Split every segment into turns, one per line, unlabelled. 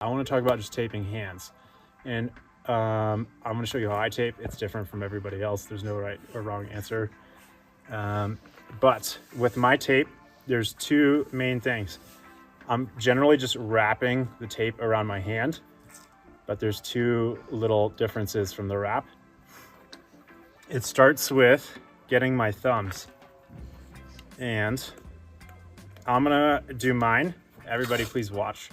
I want to talk about just taping hands. And I'm going to show you how I tape. It's different from everybody else. There's no right or wrong answer. But with my tape, there's two main things. I'm generally just wrapping the tape around my hand, but there's two little differences from the wrap. It starts with getting my thumbs, and I'm gonna do mine. Everybody please watch,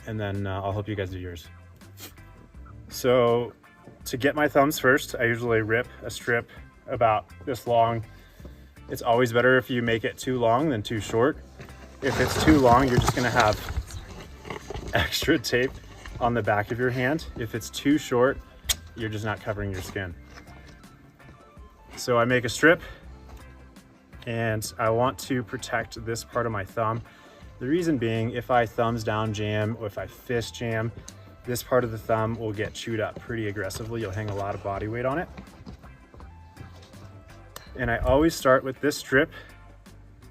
and then I'll help you guys do yours. So to get my thumbs first, I usually rip a strip about this long. It's always better if you make it too long than too short. If it's too long, you're just gonna have extra tape on the back of your hand. If it's too short, you're just not covering your skin. So I make a strip, and I want to protect this part of my thumb. The reason being, if I thumbs down jam or if I fist jam, this part of the thumb will get chewed up pretty aggressively. You'll hang a lot of body weight on it. And I always start with this strip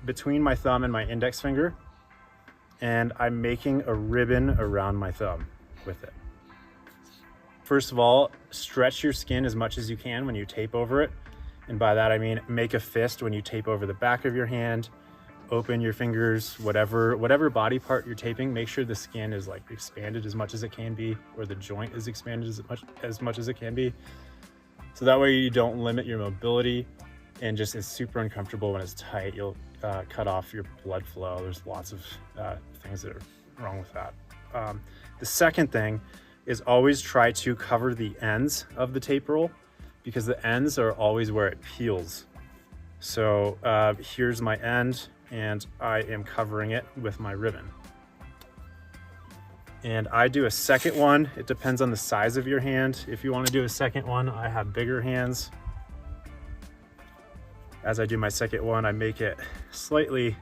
between my thumb and my index finger, and I'm making a ribbon around my thumb with it. First of all, stretch your skin as much as you can when you tape over it. And by that I mean make a fist when you tape over the back of your hand. Open your fingers, whatever body part you're taping, make sure the skin is like expanded as much as it can be, or the joint is expanded as much as it can be. So that way you don't limit your mobility, and just it's super uncomfortable when it's tight. You'll cut off your blood flow. There's lots of things that are wrong with that. The second thing is always try to cover the ends of the tape roll, because the ends are always where it peels. So here's my end, and I am covering it with my ribbon. And I do a second one. It depends on the size of your hand. If you want to do a second one, I have bigger hands. As I do my second one, I make it slightly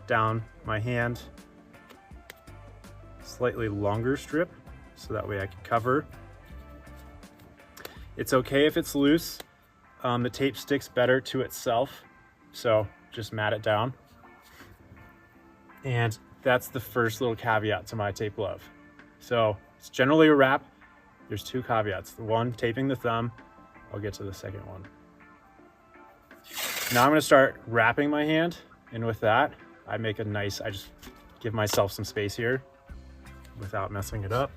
down my hand, slightly longer strip, so that way I can cover. It's okay if it's loose. The tape sticks better to itself, so just mat it down. And that's the first little caveat to my tape glove. So it's generally a wrap. There's two caveats. The one, taping the thumb. I'll get to the second one. Now I'm gonna start wrapping my hand, and with that, I just give myself some space here without messing it up.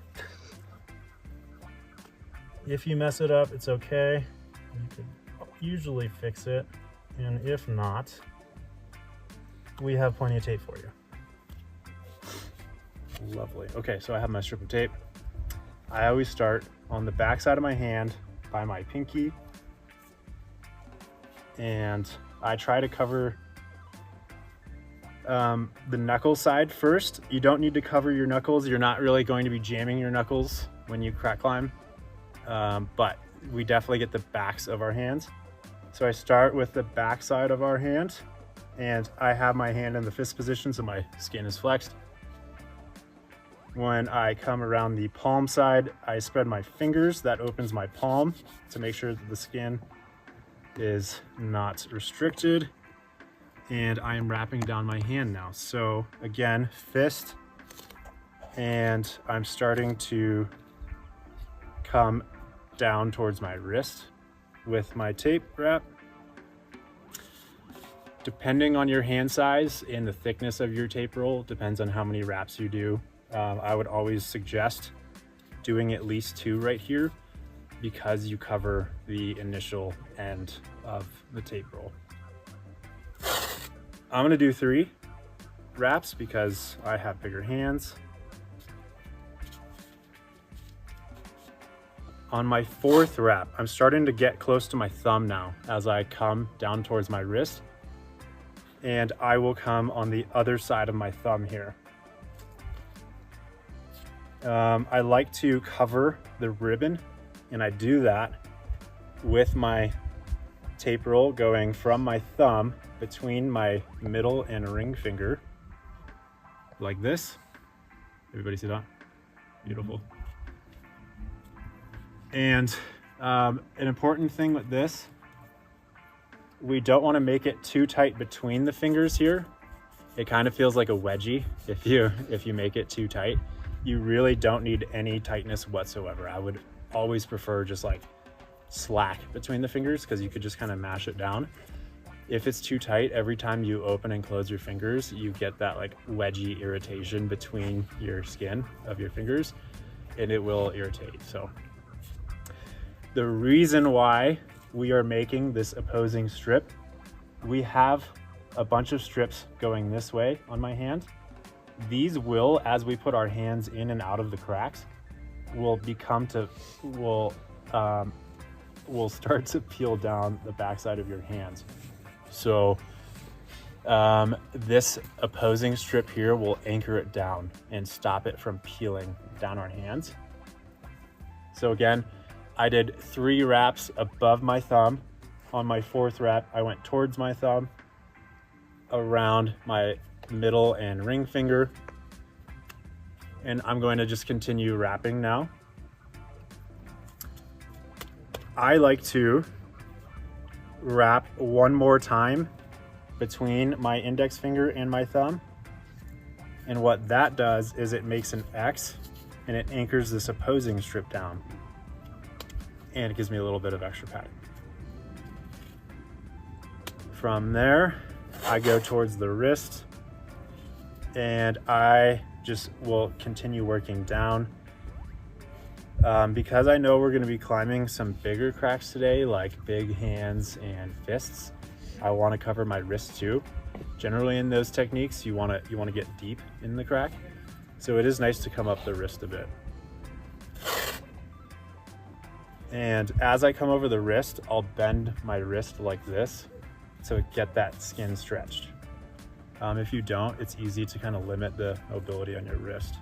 If you mess it up, it's okay. You can usually fix it, and if not, we have plenty of tape for you. Lovely. Okay, so I have my strip of tape. I always start on the back side of my hand by my pinky, and I try to cover the knuckle side first. You don't need to cover your knuckles. You're not really going to be jamming your knuckles when you crack climb, but we definitely get the backs of our hands. So I start with the back side of our hand, and I have my hand in the fist position, so my skin is flexed. When I come around the palm side, I spread my fingers. That opens my palm to make sure that the skin is not restricted. And I am wrapping down my hand now. So again, fist, and I'm starting to come down towards my wrist with my tape wrap. Depending on your hand size and the thickness of your tape roll, depends on how many wraps you do. I would always suggest doing at least 2 right here, because you cover the initial end of the tape roll. I'm gonna do 3 wraps because I have bigger hands. On my 4th wrap, I'm starting to get close to my thumb now as I come down towards my wrist, and I will come on the other side of my thumb here. I like to cover the ribbon, and I do that with my tape roll going from my thumb between my middle and ring finger, like this. Everybody see that? Beautiful. And an important thing with this, we don't want to make it too tight between the fingers here. It kind of feels like a wedgie if you make it too tight. you really don't need any tightness whatsoever. I would always prefer just like slack between the fingers, because you could just kind of mash it down. If it's too tight, every time you open and close your fingers, you get that like wedgy irritation between your skin of your fingers, and it will irritate. So the reason why we are making this opposing strip, we have a bunch of strips going this way on my hand. These will, as we put our hands in and out of the cracks, will start to peel down the backside of your hands. So this opposing strip here will anchor it down and stop it from peeling down our hands. So again, I did 3 wraps above my thumb. On my 4th wrap, I went towards my thumb, around my middle and ring finger, and I'm going to just continue wrapping now. I like to wrap one more time between my index finger and my thumb, and what that does is it makes an X and it anchors this opposing strip down, and it gives me a little bit of extra padding. From there, I go towards the wrist, and I just will continue working down. Because I know we're going to be climbing some bigger cracks today, like big hands and fists, I want to cover my wrist too. Generally in those techniques, you want to get deep in the crack, so it is nice to come up the wrist a bit. And as I come over the wrist, I'll bend my wrist like this to get that skin stretched. If you don't, it's easy to kind of limit the mobility on your wrist.